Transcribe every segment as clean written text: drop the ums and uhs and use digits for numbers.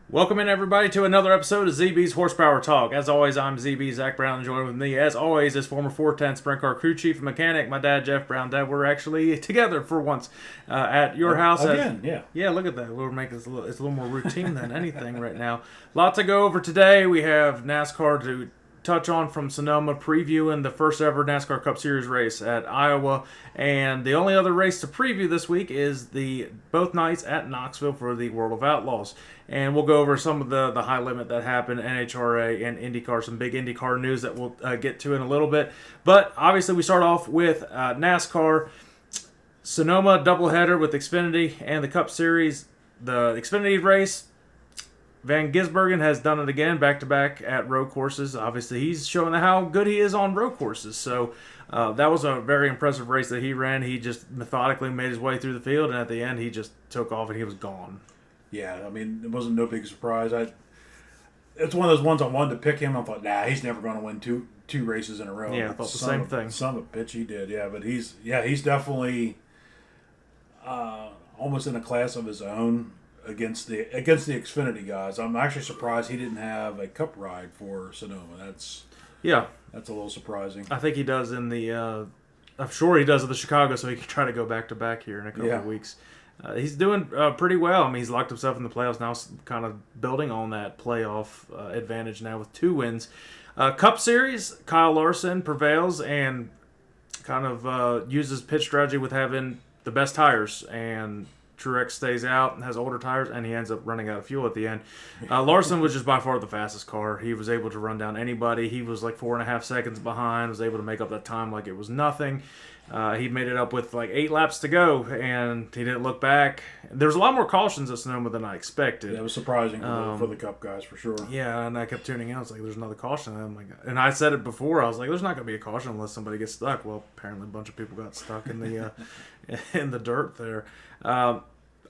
Welcome in, everybody, to another episode of ZB's Horsepower Talk. As always, I'm ZB, Zach Brown, and joined with me, as always, is former 410 Sprint Car crew chief and mechanic, my dad, Jeff Brown. Dad, we're actually together for once at your house. Again, yeah. Yeah, look at that. We're making it's a little more routine than anything right now. A lot to go over today. We have NASCAR to touch on from Sonoma, previewing the first ever NASCAR Cup Series race at Iowa, and the only other race to preview this week is both nights at Knoxville for the World of Outlaws. And we'll go over some of the high limit that happened, NHRA and IndyCar, some big IndyCar news that we'll get to in a little bit. But obviously we start off with NASCAR. Sonoma doubleheader with Xfinity and the Cup Series. The Xfinity race, Van Gisbergen has done it again, back-to-back at road courses. Obviously, he's showing how good he is on road courses. So that was a very impressive race that he ran. He just methodically made his way through the field, and at the end, he just took off and he was gone. Yeah, I mean, it wasn't no big surprise. It's one of those ones I wanted to pick him. I thought, he's never going to win two races in a row. Yeah, I thought the same thing. Son of a bitch, he did. Yeah, but he's definitely almost in a class of his own against the Xfinity guys. I'm actually surprised he didn't have a Cup ride for Sonoma. That's a little surprising. I think he does in the. I'm sure he does at the Chicago, so he can try to go back to back here in a couple of weeks. He's doing pretty well. I mean, he's locked himself in the playoffs now, kind of building on that playoff advantage now with 2 wins. Cup Series, Kyle Larson prevails and kind of uses pit strategy with having the best tires, and Truex stays out and has older tires, and he ends up running out of fuel at the end. Larson was just by far the fastest car. He was able to run down anybody. He was like 4.5 seconds behind, was able to make up that time like it was nothing. He made it up with like 8 laps to go, and he didn't look back. There was a lot more cautions at Sonoma than I expected. Yeah, it was surprising for the Cup guys, for sure. Yeah, and I kept tuning in. I was like, there's another caution. And I'm like, and I said it before. I was like, there's not going to be a caution unless somebody gets stuck. Well, apparently a bunch of people got stuck in the in the dirt there.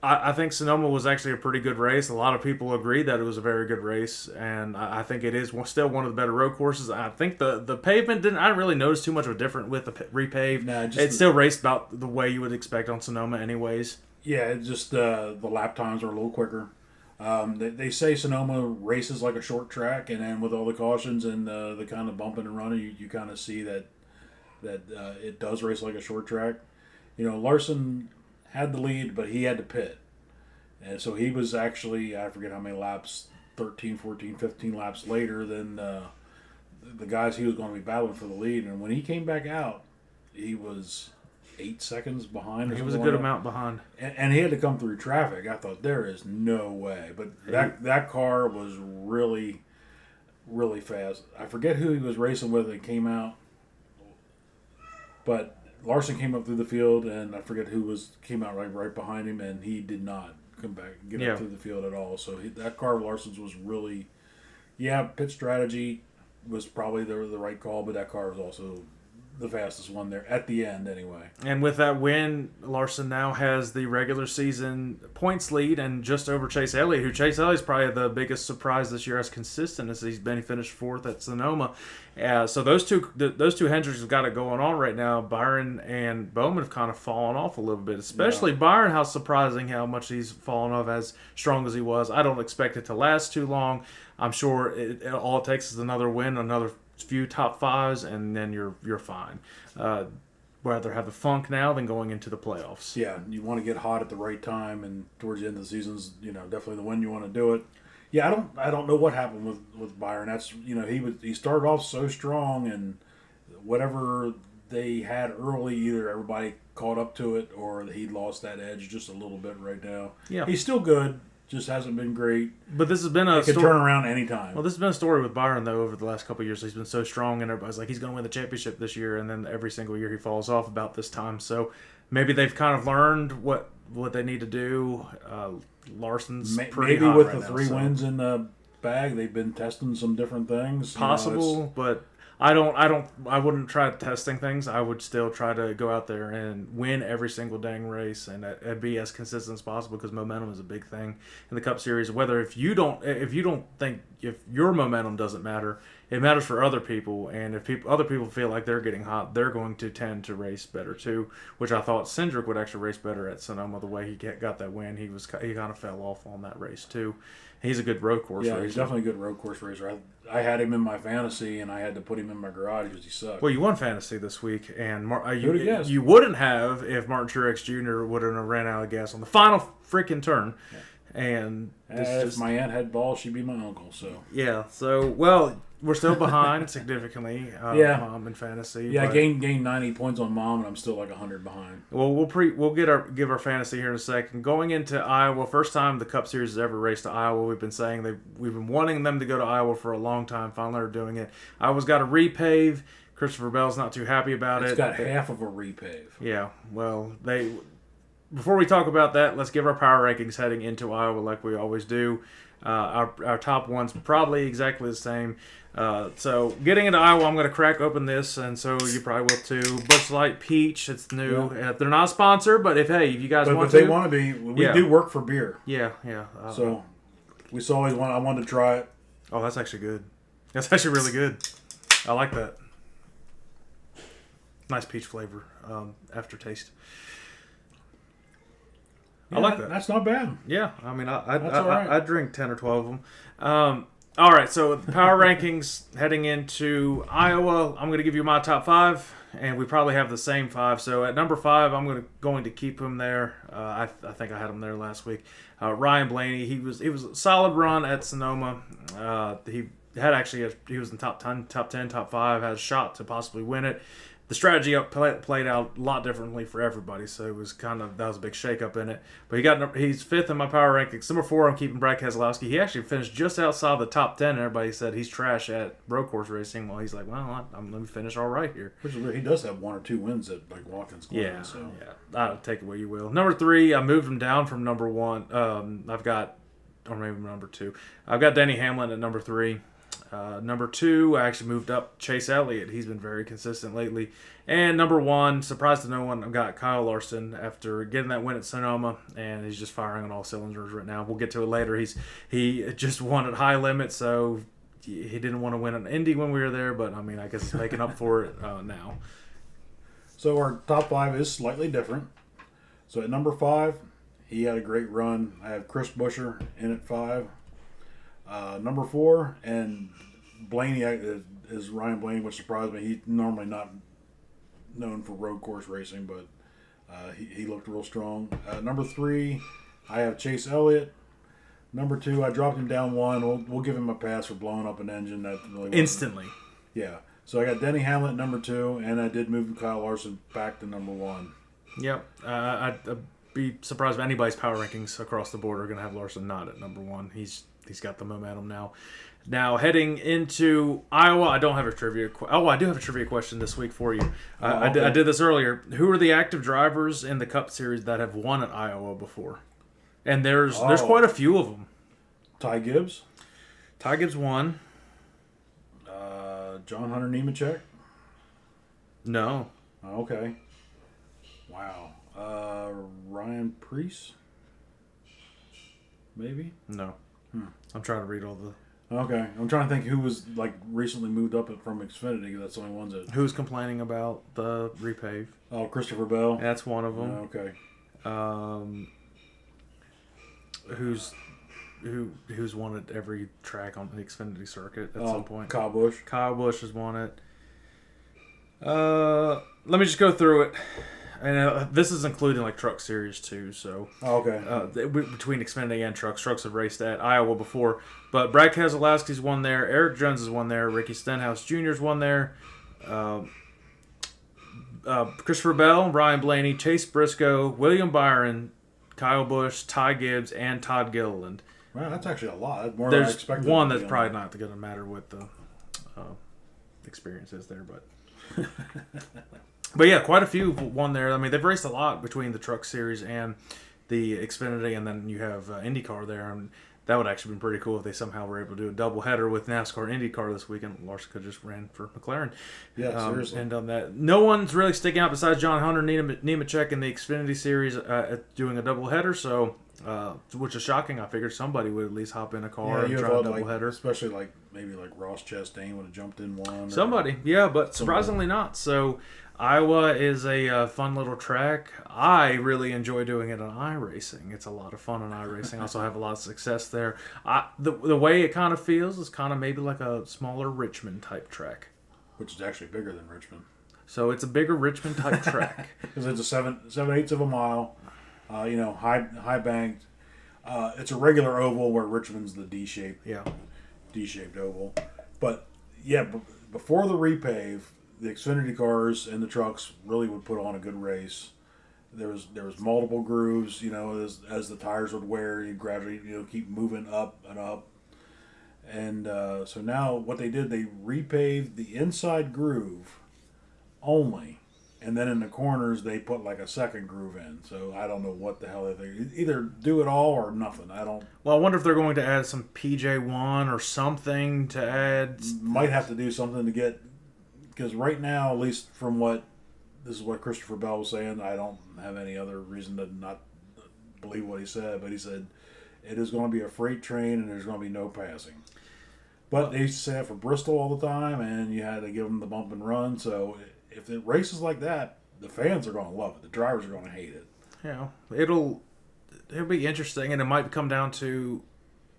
I think Sonoma was actually a pretty good race. A lot of people agreed that it was a very good race, and I think it is still one of the better road courses. I think the pavement I didn't really notice too much of a difference with the repave. Nah, it still raced about the way you would expect on Sonoma anyways. Yeah, it just the lap times are a little quicker. They say Sonoma races like a short track, and then with all the cautions and the kind of bumping and running, you kind of see that it does race like a short track. You know, Larson had the lead, but he had to pit. And so he was actually, I forget how many laps, 13, 14, 15 laps later than the guys he was going to be battling for the lead. And when he came back out, he was 8 seconds behind. He was a good amount behind. And he had to come through traffic. I thought, there is no way. But that car was really, really fast. I forget who he was racing with and came out. But Larson came up through the field, and I forget who came out right behind him, and he did not come back and get up through the field at all. So that car of Larson's was really, pit strategy was probably the right call, but that car was also the fastest one there at the end anyway. And with that win, Larson now has the regular season points lead and just over Chase Elliott, who Chase Elliott's probably the biggest surprise this year as consistent as he's been. He finished 4th at Sonoma. So those two Hendricks have got it going on right now. Byron and Bowman have kind of fallen off a little bit, especially Byron. How surprising how much he's fallen off as strong as he was. I don't expect it to last too long. I'm sure all it takes is another win, another few top 5s, and then you're fine. Rather have the funk now than going into the playoffs. Yeah, you want to get hot at the right time, and towards the end of the season's definitely the when you want to do it. Yeah, I don't know what happened with Byron. That's he started off so strong, and whatever they had early, either everybody caught up to it or he lost that edge just a little bit right now. Yeah, he's still good. Just hasn't been great. But this has been it could turn around anytime. Well, this has been a story with Byron, though, over the last couple of years. He's been so strong, and everybody's like, he's going to win the championship this year, and then every single year he falls off about this time. So maybe they've kind of learned what they need to do. Larson's pretty maybe hot with right the now, 3 wins in the bag, they've been testing some different things. Possible, but I wouldn't try testing things. I would still try to go out there and win every single dang race and be as consistent as possible, because momentum is a big thing in the Cup Series. If your momentum doesn't matter it matters for other people, and if other people feel like they're getting hot, they're going to tend to race better too. Which I thought Cindric would actually race better at Sonoma. The way he got that win, he kind of fell off on that race too. He's a good road course racer. Yeah, he's definitely a good road course racer. I had him in my fantasy, and I had to put him in my garage because he sucked. Well, you won fantasy this week, and you wouldn't have if Martin Truex Jr. wouldn't have ran out of gas on the final freaking turn. Yeah. And if my aunt had balls, she'd be my uncle. So yeah. So we're still behind significantly. Mom in fantasy. Yeah, I gained 90 points on Mom, and I'm still like 100 behind. Well, we'll give our fantasy here in a second. Going into Iowa, first time the Cup Series has ever raced to Iowa. We've been saying we've been wanting them to go to Iowa for a long time. Finally, they're doing it. Iowa's got a repave. Christopher Bell's not too happy about it. It's got half of a repave. Yeah. Well, before we talk about that, let's give our power rankings heading into Iowa like we always do. Our top one's probably exactly the same. So getting into Iowa, I'm going to crack open this, and so you probably will too. Busch Light Peach, it's new. Yeah. They're not a sponsor, but if you guys want to. If they want to be, we do work for beer. Yeah. So I wanted to try it. Oh, that's actually good. That's actually really good. I like that. Nice peach flavor aftertaste. Yeah, I like that. That's not bad. Yeah, I mean, I drink 10 or 12 of them. All right, so the power rankings heading into Iowa. I'm going to give you my top 5, and we probably have the same 5. So at number 5, I'm going to keep him there. I think I had him there last week. Ryan Blaney, he was a solid run at Sonoma. He was in top 10, top 5, had a shot to possibly win it. The strategy played out a lot differently for everybody, so it was that was a big shakeup in it. But he's 5th in my power rankings. Number 4, I'm keeping Brad Keselowski. He actually finished just outside the top 10. And everybody said he's trash at road course racing. Well, he's like, let me finish all right here. Which is weird. He does have 1 or 2 wins at like Watkins Glen. Yeah, so I'll take it where you will. Number 3, I moved him down from number 1. Or maybe number 2. I've got Denny Hamlin at number 3. Number 2, I actually moved up Chase Elliott. He's been very consistent lately. And number 1, surprised to no one, I've got Kyle Larson after getting that win at Sonoma, and he's just firing on all cylinders right now. We'll get to it later. He just won at high limit, so he didn't want to win an Indy when we were there, but I mean, I guess he's making up for it now. So our top 5 is slightly different. So at number 5, he had a great run. I have Chris Buescher in at 5. Number 4, and Blaney is Ryan Blaney, which surprised me. He's normally not known for road course racing, but he looked real strong. Number 3, I have Chase Elliott. Number 2, I dropped him down 1. We'll give him a pass for blowing up an engine. That really instantly. Yeah. So I got Denny Hamlin at number 2, and I did move Kyle Larson back to number 1. Yep. I'd be surprised if anybody's power rankings across the board are going to have Larson not at number 1. He's got the momentum now. Now, heading into Iowa, I don't have a trivia. I do have a trivia question this week for you. I did this earlier. Who are the active drivers in the Cup Series that have won at Iowa before? And there's quite a few of them. Ty Gibbs. Ty Gibbs won. John Hunter Nemechek. No. Okay. Wow. Ryan Preece. Maybe. No. I'm trying to read all the... Okay. I'm trying to think who was like recently moved up from Xfinity, because that's the only ones that... Who's complaining about the repave? Oh, Christopher Bell. That's one of them. Okay. Who's won at every track on the Xfinity circuit at some point? Kyle Busch. Kyle Busch has won it. Let me just go through it. And this is including like Truck Series too. So between Xfinity and Trucks have raced at Iowa before. But Brad Keselowski's won there. Eric Jones has won there. Ricky Stenhouse Jr.'s won there. Christopher Bell, Ryan Blaney, Chase Briscoe, William Byron, Kyle Busch, Ty Gibbs, and Todd Gilliland. Wow, that's actually a lot. That's more than I expected. There's one that's probably not going to matter what the experience is there, but... But yeah, quite a few won there. I mean, they've raced a lot between the Truck Series and the Xfinity, and then you have IndyCar there. And that would actually be pretty cool if they somehow were able to do a doubleheader with NASCAR and IndyCar this weekend. Larson could just ran for McLaren. Yeah, seriously. And on that, no one's really sticking out besides John Hunter Nemechek in the Xfinity Series doing a doubleheader. So which is shocking. I figured somebody would at least hop in a car and you try a have doubleheader. Especially maybe Ross Chastain would have jumped in one. Somebody, yeah, but surprisingly not. So Iowa is a fun little track. I really enjoy doing it on iRacing. It's a lot of fun on iRacing. I also have a lot of success there. The way it kind of feels is kind of maybe like a smaller Richmond type track. Which is actually bigger than Richmond. So it's a bigger Richmond type track. Because it's a 7/8 of a mile, high banked. It's a regular oval where Richmond's the D-shaped oval. But yeah, before the repave, the Xfinity cars and the trucks really would put on a good race. There was multiple grooves, as the tires would wear, you gradually keep moving up and up. And so now what they did, they repaved the inside groove only, and then in the corners they put like a second groove in. So I don't know what the hell they either do it all or nothing. I don't. Well, I wonder if they're going to add some PJ1 or something to add. Might have to do something to get, because right now, at least from this is what Christopher Bell was saying. I don't have any other reason to not believe what he said, but he said it is going to be a freight train and there's going to be no passing. But they used to say that for Bristol all the time, and you had to give them the bump and run. So if it races like that, the fans are going to love it. The drivers are going to hate it. Yeah, it'll be interesting, and it might come down to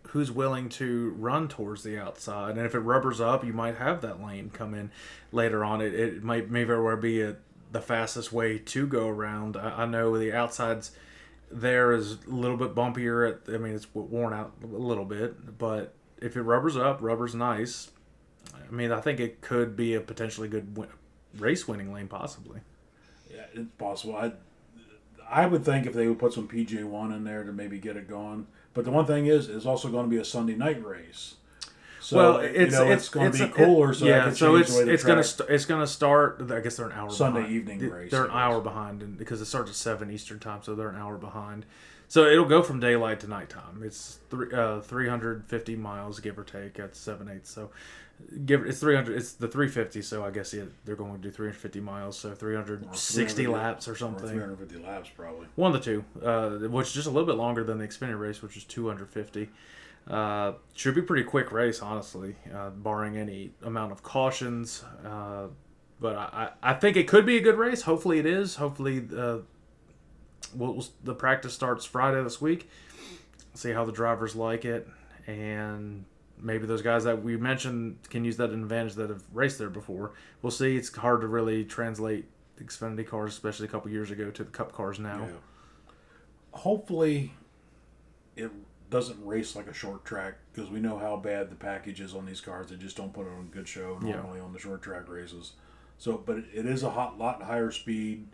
who's willing to run towards the outside. And if it rubbers up, you might have that lane come in later on. It may very well be the fastest way to go around. I know the outsides there is a little bit bumpier. It's worn out a little bit, but if it rubbers up, rubber's nice. I think it could be a potentially good race-winning lane, possibly. Yeah, it's possible. I would think if they would put some PJ1 in there to maybe get it going. But the one thing is, it's also going to be a Sunday night race. So it's going to be cooler. It's going to start. I guess they're an hour Sunday behind. Evening race. They're an hour behind, because it starts at 7 Eastern time, so they're an hour behind. So it'll go from daylight to nighttime. It's 350 miles, give or take, at 7/8. So it's 300. It's the 350. So I guess they're going to do 350 miles. So 360 laps or something. 350 laps probably. One of the two, which is just a little bit longer than the Xfinity race, which is 250. Should be a pretty quick race, honestly, barring any amount of cautions. But I think it could be a good race. Hopefully it is. Hopefully the practice starts Friday this week. See how the drivers like it, and maybe those guys that we mentioned can use that advantage that have raced there before. We'll see. It's hard to really translate the Xfinity cars, especially a couple years ago, to the Cup cars now. Yeah. Hopefully it doesn't race like a short track, because we know how bad the package is on these cars. They just don't put on a good show normally on the short track races. So, but it is a lot higher speed.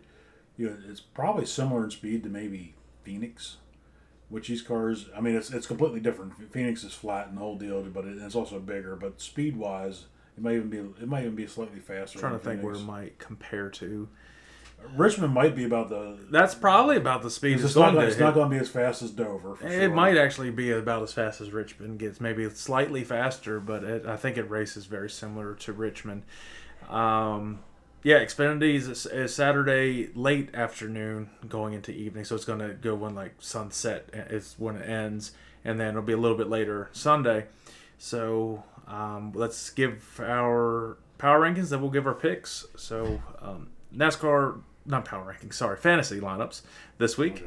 It's probably similar in speed to maybe Phoenix, which these cars, it's completely different. Phoenix is flat and the whole deal, but it's also bigger. But speed wise, it might even be slightly faster. I'm trying to think where it might compare to. Richmond might be about That's probably about the speed. It's not going to be as fast as Dover. It might actually be about as fast as Richmond gets. Maybe slightly faster, but I think it races very similar to Richmond. Xfinity is Saturday late afternoon going into evening, so it's going to go when sunset is when it ends, and then it'll be a little bit later Sunday. So let's give our power rankings, then we'll give our picks. So NASCAR, not power rankings, sorry, fantasy lineups this week.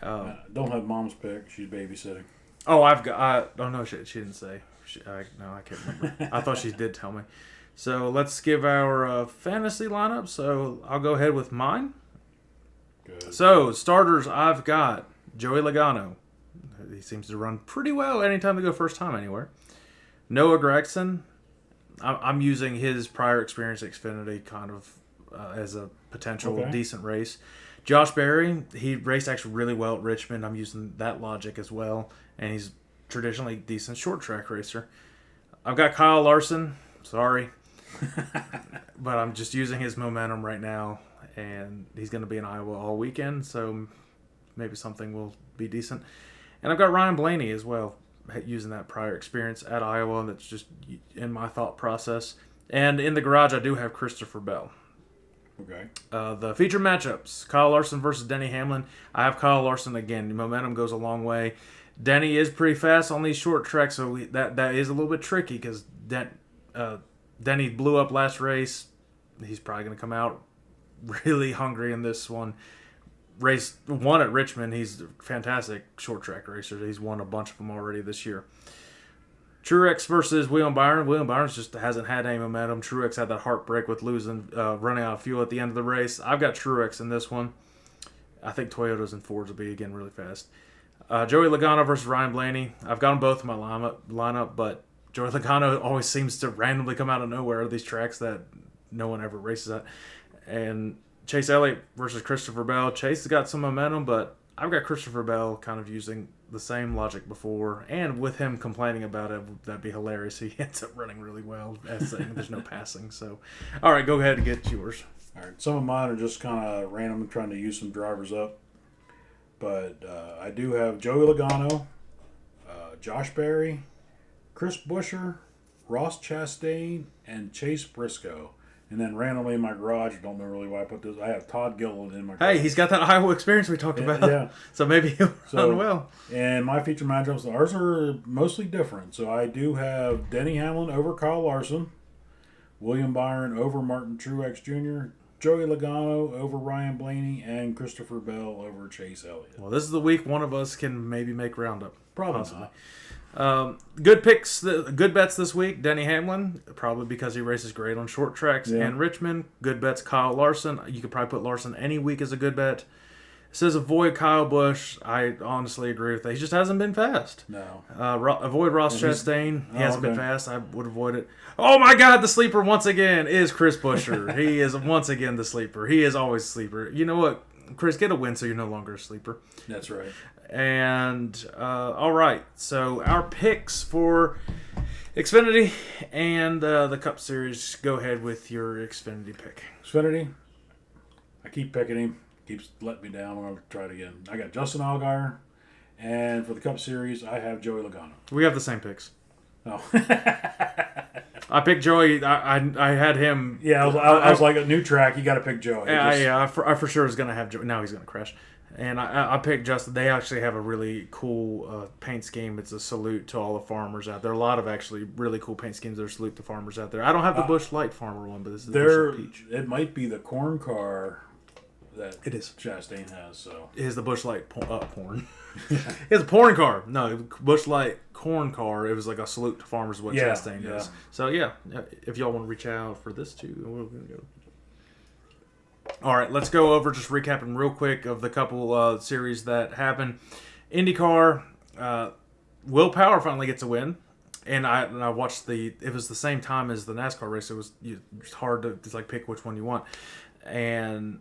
Okay. Don't have mom's pick. She's babysitting. Oh, I've got. No, she didn't say. I can't remember. I thought she did tell me. So let's give our fantasy lineup. So I'll go ahead with mine. Good. So starters, I've got Joey Logano. He seems to run pretty well anytime they go first time anywhere. Noah Gragson. I'm using his prior experience at Xfinity kind of as a potential decent race. Josh Berry, he raced actually really well at Richmond. I'm using that logic as well. And he's traditionally a decent short track racer. I've got Kyle Larson. Sorry. But I'm just using his momentum right now, and he's going to be in Iowa all weekend, so maybe something will be decent. And I've got Ryan Blaney as well, using that prior experience at Iowa. That's just in my thought process. And in the garage, I do have Christopher Bell. Okay. The feature matchups: Kyle Larson versus Denny Hamlin. I have Kyle Larson again. Momentum goes a long way. Denny is pretty fast on these short tracks, so that is a little bit tricky because Denny blew up last race. He's probably going to come out really hungry in this one. Race 1 at Richmond. He's a fantastic short track racer. He's won a bunch of them already this year. Truex versus William Byron. William Byron just hasn't had any momentum. Truex had that heartbreak with losing, running out of fuel at the end of the race. I've got Truex in this one. I think Toyotas and Fords will be again really fast. Joey Logano versus Ryan Blaney. I've got them both in my lineup, but Joey Logano always seems to randomly come out of nowhere these tracks that no one ever races at. And Chase Elliott versus Christopher Bell. Chase has got some momentum, but I've got Christopher Bell kind of using the same logic before, and with him complaining about it, that'd be hilarious. He ends up running really well, as saying there's no passing. So, all right, go ahead and get yours. All right, some of mine are just kind of random, trying to use some drivers up. But I do have Joey Logano, Josh Berry, Chris Buescher, Ross Chastain, and Chase Briscoe. And then randomly in my garage, I don't know really why I put this, I have Todd Gilliland in my garage. Hey, he's got that Iowa experience we talked about. Yeah. So maybe he'll run well. And my feature matchups, ours are mostly different. So I do have Denny Hamlin over Kyle Larson, William Byron over Martin Truex Jr., Joey Logano over Ryan Blaney, and Christopher Bell over Chase Elliott. Well, this is the week one of us can maybe make Roundup. Probably possibly. not. Good picks, good bets this week. Denny Hamlin, probably because he races great on short tracks and Richmond. Good bets, Kyle Larson. You could probably put Larson any week as a good bet. It says avoid Kyle Busch. I honestly agree with that. He just hasn't been fast. No. Avoid Ross Chastain. He hasn't been fast. I would avoid it. Oh my God, the sleeper once again is Chris Buescher. He is once again the sleeper. He is always a sleeper. You know what, Chris, get a win so you're no longer a sleeper. That's right. And all right, so our picks for Xfinity and the Cup Series. Go ahead with your Xfinity pick. Xfinity, I keep picking him. Keeps letting me down. I'm going to try it again. I got Justin Allgaier. And for the Cup Series, I have Joey Logano. We have the same picks. Oh. I picked Joey. I had him. Yeah, I was like, a new track, you got to pick Joey. I for sure was going to have Joey. Now he's going to crash. And I picked Justin. They actually have a really cool paint scheme. It's a salute to all the farmers out there. A lot of actually really cool paint schemes that are salute to farmers out there. I don't have the Busch Light Farmer one, but this is the Busch Light Peach. It might be the corn car that it is. Chastain has. So it is the Busch Light porn. It's a porn car. No, Busch Light corn car. It was like a salute to farmers is what Chastain does. So yeah, if y'all want to reach out for this too, we're going to go. All right, let's go over just recapping real quick of the couple series that happened. IndyCar, Will Power finally gets a win, and I watched it was the same time as the NASCAR race. It was hard to just like pick which one you want, and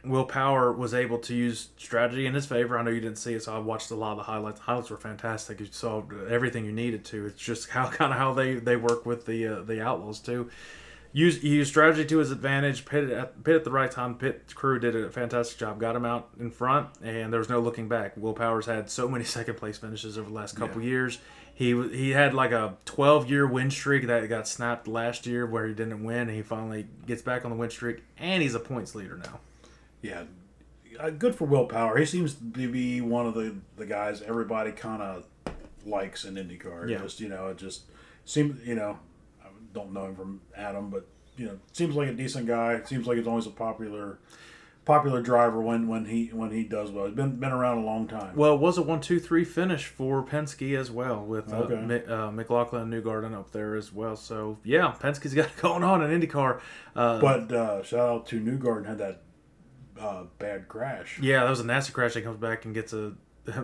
Will Power was able to use strategy in his favor. I know you didn't see it, so I watched a lot of the highlights. The highlights were fantastic. You saw everything you needed to. It's just how they work with the Outlaws too. He used strategy to his advantage, pit at the right time. Pit crew did a fantastic job, got him out in front, and there was no looking back. Will Power's had so many second-place finishes over the last couple years. He had like a 12-year win streak that got snapped last year where he didn't win, and he finally gets back on the win streak, and he's a points leader now. Yeah, good for Will Power. He seems to be one of the guys everybody kind of likes in IndyCar. Yeah. It just seems, I don't know him from Adam, but seems like a decent guy. It seems like he's always a popular driver when he does well. He's been around a long time. Well, it was a 1-2-3 finish for Penske as well with McLaughlin and Newgarden up there as well. So yeah, Penske's got it going on in IndyCar. But shout out to Newgarden, had that bad crash. Yeah, that was a nasty crash. He comes back and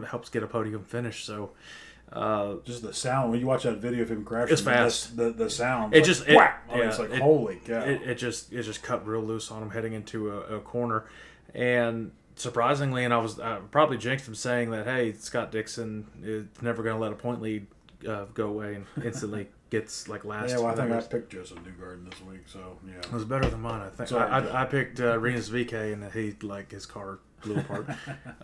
helps get a podium finish. So. Just the sound when you watch that video of him crashing, it's fast. The sound. It's like holy cow! It just cut real loose on him heading into a corner, and surprisingly, and I probably jinxed him saying that hey, Scott Dixon is never going to let a point lead go away, and instantly gets like last. Yeah, well, I think I picked Joseph Newgarden this week, so yeah, it was better than mine. I think I picked Rinus VeeKay, and he his car blew apart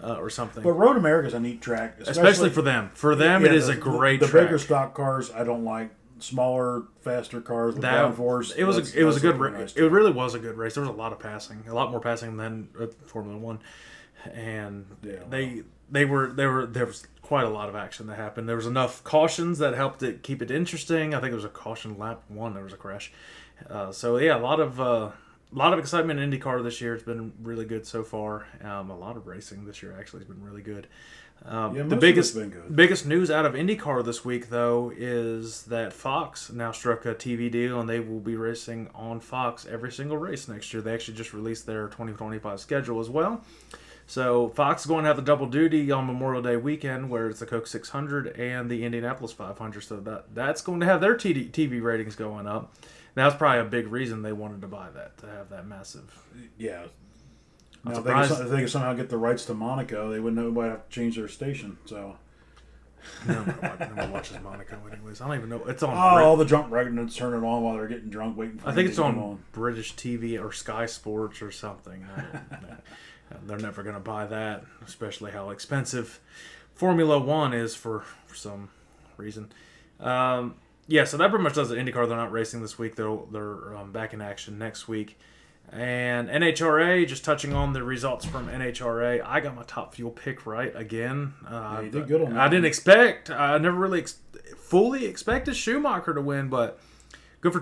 or something. But Road America's a neat track, especially for them. For them, it is a great track. The bigger stock cars, I don't like smaller, faster cars with downforce. It was a good race. It really was a good race. There was a lot of passing, a lot more passing than Formula One, and there was quite a lot of action that happened. There was enough cautions that helped it keep it interesting. I think there was a caution lap 1. There was a crash. So yeah, a lot of excitement in IndyCar this year. It's been really good so far. A lot of racing this year actually has been really good. The biggest news out of IndyCar this week, though, is that Fox now struck a TV deal, and they will be racing on Fox every single race next year. They actually just released their 2025 schedule as well. So Fox is going to have the double duty on Memorial Day weekend, where it's the Coke 600 and the Indianapolis 500. So that's going to have their TV ratings going up. That's probably a big reason they wanted to buy that, to have that massive. Yeah. Now, if they could somehow get the rights to Monaco, they wouldn't know why have to change their station. So. No one watches Monaco anyways. I don't even know. It's on. All the drunk pregnants turn it on while they're getting drunk, waiting for. I think it's on British TV or Sky Sports or something. They're never going to buy that, especially how expensive Formula One is for some reason. Yeah, so that pretty much does it. IndyCar, they're not racing this week. They're back in action next week. And NHRA, just touching on the results from NHRA, I got my top fuel pick right again. You did good on that. I never really fully expected Schumacher to win, but good for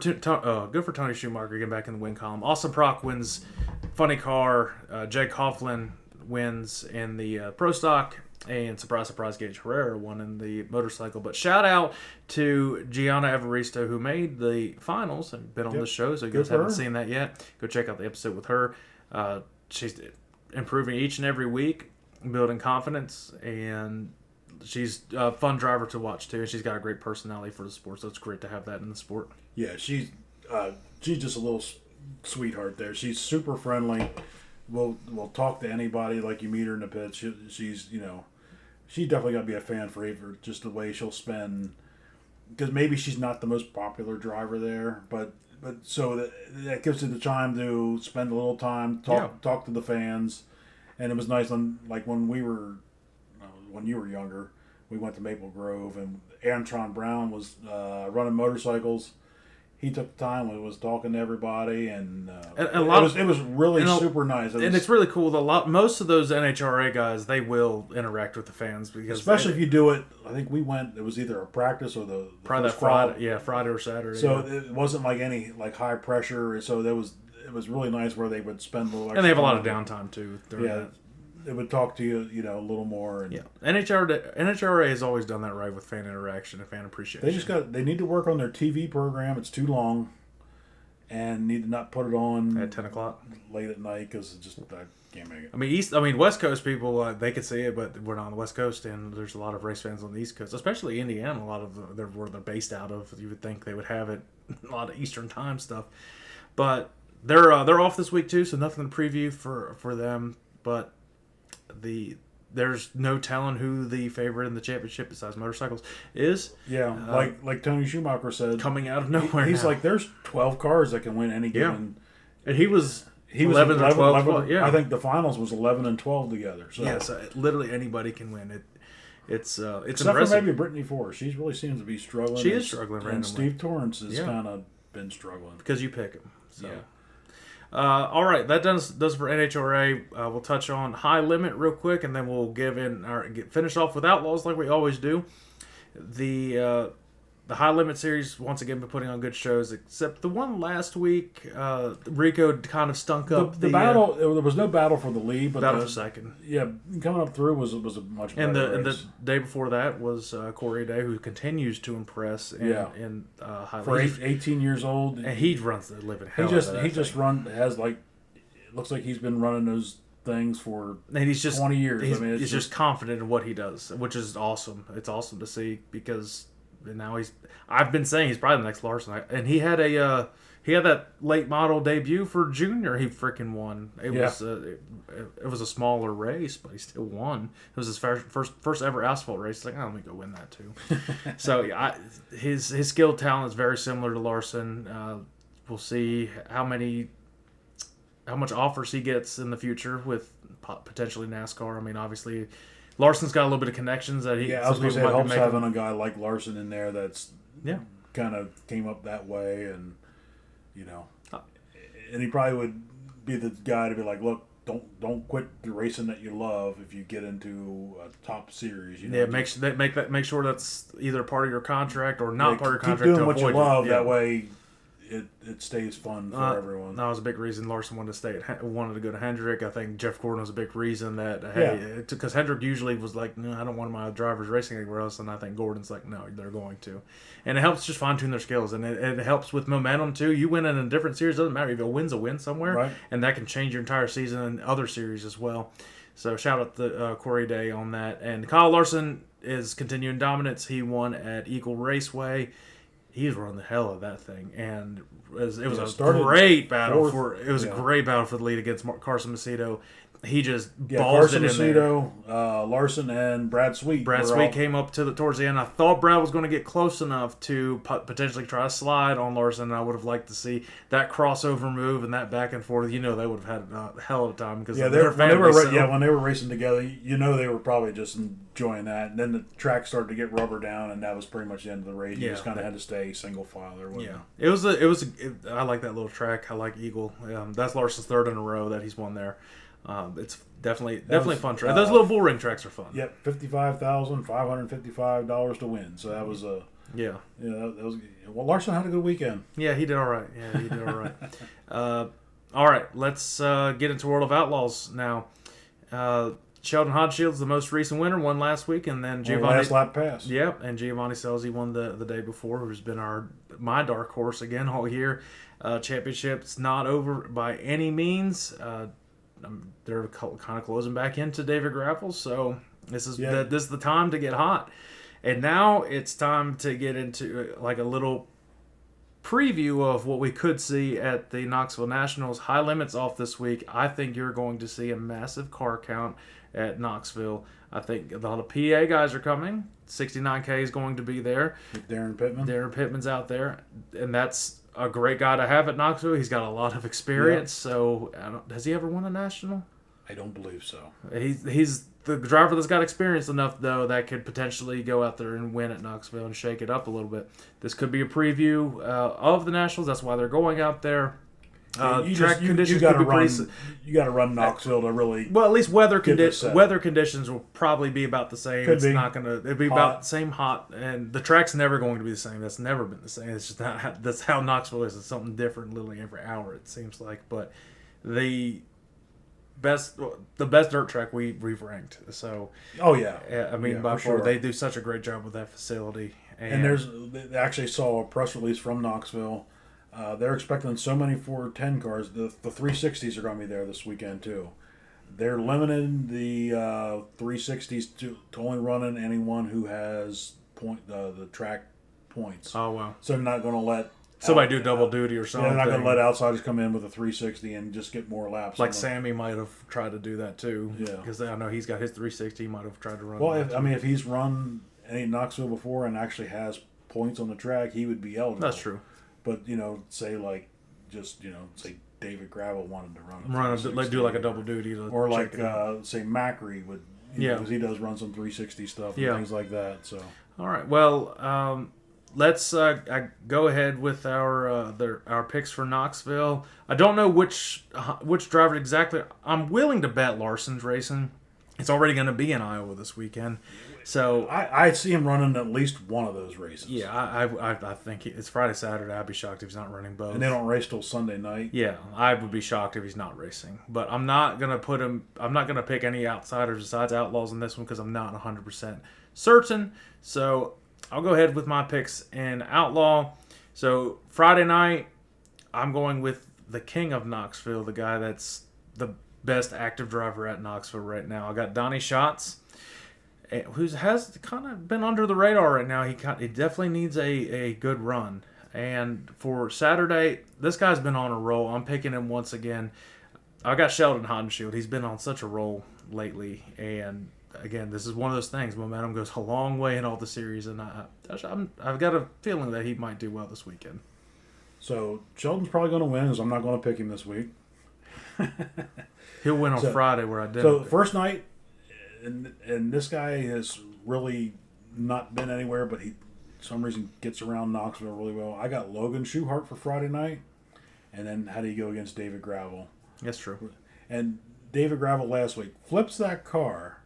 Tony Schumacher getting back in the win column. Austin Prock wins funny car. Jake Coughlin wins in the Pro Stock. And surprise, surprise, Gage Herrera won in the motorcycle. But shout out to Gianna Evaristo, who made the finals and been on the show. So if you guys haven't seen that yet, go check out the episode with her. She's improving each and every week, building confidence, and she's a fun driver to watch too. And she's got a great personality for the sport, so it's great to have that in the sport. Yeah, she's just a little sweetheart there. She's super friendly. Will talk to anybody like you meet her in the pits. She's she definitely got to be a fan favorite, just the way she'll spend. Because maybe she's not the most popular driver there, but so that gives her the time to spend a little time talk to the fans, and it was nice when we were when you were younger, we went to Maple Grove and Antron Brown was running motorcycles. He took the time and was talking to everybody, and it was really super nice. And it's really cool. Most of those NHRA guys, they will interact with the fans because especially if you do it. I think we went. It was either a practice or the probably that Friday, Friday or Saturday. So it wasn't like any high pressure. So it was really nice where they would spend a little. And they have a lot of downtime too. Yeah. They would talk to you, a little more. And NHRA has always done that right with fan interaction and fan appreciation. They need to work on their TV program. It's too long, and need to not put it on at 10:00 late at night because it just I can't make it. I mean West Coast people they could see it, but we're not on the West Coast, and there's a lot of race fans on the East Coast, especially Indiana. A lot of where they're based out of. You would think they would have it a lot of Eastern time stuff, but they're off this week too, so nothing to preview for them, but. There's no telling who the favorite in the championship besides motorcycles is. Yeah, like Tony Schumacher said, coming out of nowhere. He's like, there's 12 cars that can win any given. And he was 11 or 12. I think the finals was 11 and 12 together. So so literally anybody can win. It's except impressive. for maybe Brittany Ford. She really seems to be struggling. She is struggling randomly. And Steve Torrance has kind of been struggling because you pick him. So. Yeah. All right, that does for NHRA. We'll touch on High Limit real quick, and then we'll finish off with Outlaws like we always do. The High Limit series once again been putting on good shows, except the one last week. Rico kind of stunk up the battle. There was no battle for the lead, but battle for second. Yeah, coming up through was a much better and the day before that was Corey Day, who continues to impress in High Limit. For 18 years old, and he runs the living hell. It looks like he's been running those things for 20 years. He's just confident in what he does, which is awesome. It's awesome to see because. And now I've been saying he's probably the next Larson. And he had that late model debut for Junior. He freaking won. It was a smaller race, but he still won. It was his first ever asphalt race. He's like, let me go win that too. So his skill talent is very similar to Larson. We'll see how much offers he gets in the future with potentially NASCAR. I mean, obviously. Larson's got a little bit of connections that he. Yeah, I was going to say it helps having a guy like Larson in there that's kind of came up that way, and and he probably would be the guy to be like, look, don't quit the racing that you love if you get into a top series. Make sure that's either part of your contract or not part of your contract. Keep doing what you love. That way, it stays fun for everyone. That was a big reason Larson wanted to go to Hendrick. I think Jeff Gordon was a big reason that because Hendrick usually was like, no, I don't want my drivers racing anywhere else, and I think Gordon's like, no, they're going to, and it helps just fine tune their skills, and it helps with momentum too. You win in a different series, doesn't matter if a win's a win somewhere, right. And that can change your entire season and other series as well. So shout out to Corey Day on that, and Kyle Larson is continuing dominance. He won at Eagle Raceway. He's run the hell of that thing, and it was a great battle great battle for the lead against Carson Macedo. He just balls it in there. Larson, and Brad Sweet. Brad Sweet came up towards the end. I thought Brad was going to get close enough to potentially try to slide on Larson, and I would have liked to see that crossover move and that back and forth. They would have had a hell of a time because when they were racing together, they were probably just enjoying that. And then the track started to get rubber down, and that was pretty much the end of the race. You just kind of had to stay single file or whatever. Yeah, I like that little track. I like Eagle. That's Larson's third in a row that he's won there. It's definitely fun track. Those little bull ring tracks are fun. Yep, $55,555 to win. So that was that was. Well, Larson had a good weekend. Yeah, he did all right. All right, let's get into World of Outlaws now. Sheldon Hodshield's the most recent winner, won last week, and then Giovanni. Last lap pass. Yep, and Giovanni Scelzi won the day before, who's been my dark horse again all year. Championship's not over by any means. They're kind of closing back into David Gravel, so this is the time to get hot. And now it's time to get into like a little preview of what we could see at the Knoxville Nationals. High limits off this week. I think you're going to see a massive car count at Knoxville. I think a lot of PA guys are coming. 69K is going to be there. Darren Pittman's out there, and that's a great guy to have at Knoxville. He's got a lot of experience. So, has he ever won a national? I don't believe so. He's the driver that's got experience enough, though, that could potentially go out there and win at Knoxville and shake it up a little bit. This could be a preview of the nationals. That's why they're going out there. Track conditions could be pretty. You got to run Knoxville to really. Well, at least weather conditions will probably be about the same. It'll be about the same hot, and the track's never going to be the same. That's never been the same. It's just that's how Knoxville is. It's something different, literally every hour it seems like. But the best dirt track we've ranked. So. Oh yeah. By far they do such a great job with that facility. And they actually saw a press release from Knoxville. They're expecting so many 410 cars. The 360s are going to be there this weekend too. They're limiting the 360s to only running anyone who has the track points. Oh wow! So they're not going to let somebody do double duty or something. They're not going to let outsiders come in with a 360 and just get more laps. Like Sammy might have tried to do that too. Yeah, because I know he's got his 360. He might have tried to run. Well, if he's run any Knoxville before and actually has points on the track, he would be eligible. That's true. But say David Gravel wanted to do like a double duty, or like say Macri would, because he does run some 360 stuff and things like that. So all right, well, let's go ahead with our picks for Knoxville. I don't know which driver exactly. I'm willing to bet Larson's racing. It's already going to be in Iowa this weekend. So I see him running at least one of those races. Yeah, I think it's Friday, Saturday. I'd be shocked if he's not running both. And they don't race till Sunday night. Yeah, I would be shocked if he's not racing. But I'm not gonna pick any outsiders besides Outlaws in this one because I'm not 100% certain. So I'll go ahead with my picks in Outlaw. So Friday night, I'm going with the king of Knoxville, the guy that's the best active driver at Knoxville right now. I got Donnie Schatz, who has kind of been under the radar right now. He definitely needs a good run. And for Saturday, this guy's been on a roll. I'm picking him once again. I got Sheldon Hodenshield. He's been on such a roll lately. And again, this is one of those things. Momentum goes a long way in all the series, and I've got a feeling that he might do well this weekend. So Sheldon's probably going to win, because I'm not going to pick him this week. He'll win on Friday where I didn't. So first night, and this guy has really not been anywhere, but some reason gets around Knoxville really well. I got Logan Schuchart for Friday night, and then how do you go against David Gravel? That's true. And David Gravel last week flips that car.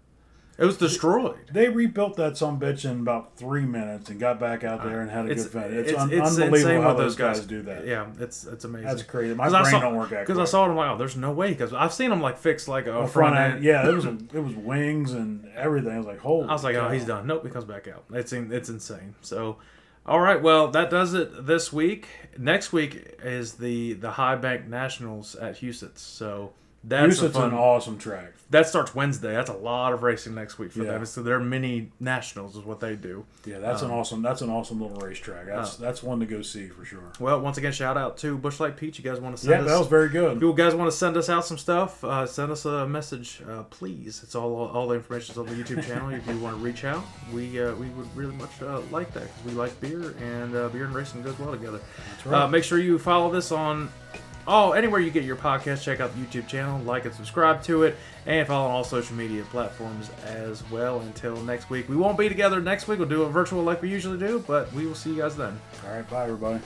It was destroyed. They rebuilt that sumbitch in about 3 minutes and got back out there and had a good finish. It's insane unbelievable how what those guys do that. Yeah, it's amazing. That's crazy. My brain don't work that because I saw it. I'm like, oh, there's no way. Because I've seen them like fix like a front end. Yeah, it was wings and everything. I was like, holy. I was like, cow. oh, he's done. Nope, he comes back out. It's insane. So, all right, well, that does it this week. Next week is the High Bank Nationals at Huset's. So that's an awesome track. That starts Wednesday. That's a lot of racing next week for them. So their mini nationals is what they do. Yeah, that's an awesome little racetrack. That's one to go see for sure. Well, once again, shout out to Busch Light Pete. You guys want to send us? Yeah, that was very good. If you guys want to send us out some stuff, send us a message, please. It's all the information's on the YouTube channel. If you want to reach out, we would really much like that because we like beer and beer and racing goes well together. That's right. Make sure you follow this on. Anywhere you get your podcast, check out the YouTube channel, like and subscribe to it, and follow on all social media platforms as well. Until next week. We won't be together next week. We'll do a virtual like we usually do, but we will see you guys then. All right, bye, everybody.